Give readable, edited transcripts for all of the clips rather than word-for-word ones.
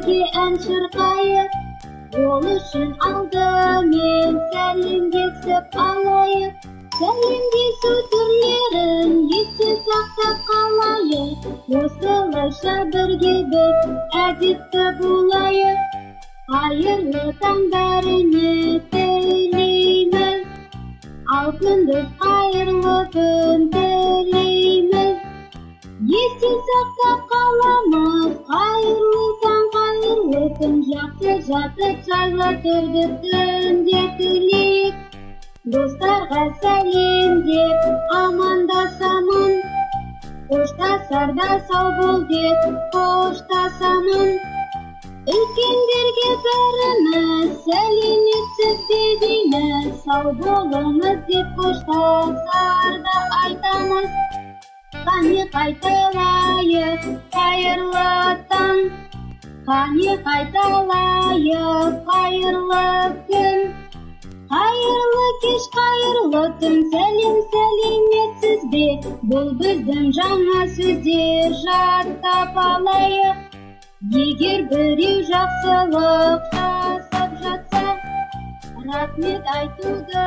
бірге ән шырқайық. Ол үшін алдымен сәлемдесіп алайық. Сәлемдесу түрлерін есте сақтап қалайық. Осылайша бірге біз әдепті болайық. Қайырлы таң бәріне тілейміз. Алтынды қайырлы күн тілейміз. Есте сақтап қаламыз. Қайырлы таң, қайырлы күн, жақсы жатып жайлы тірліктінде тілейік. Достарға сәлем деп амандасамын. Қоштасарда сау бол деп қоштасамын. Үлкендерге бәріміз сәлеметсіз дейміз. Сау болыңыз деп қоштасарда айтамыз. Қане қайталайық қайырлы таң. Қане қайталайық қайырлы күн. Қайырлы кеш, қайырлы түн, сәлем сәлеметсіз бе? Бұл біздің жаңа сөздер, жаттап алайық. Егер біреу жақсылық жасап жатса, рахмет айтуды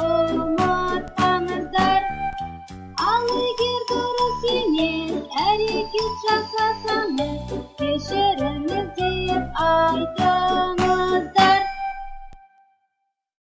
ұмытпаңыздар. Ал егер дұрыс емес әрекет жасаса,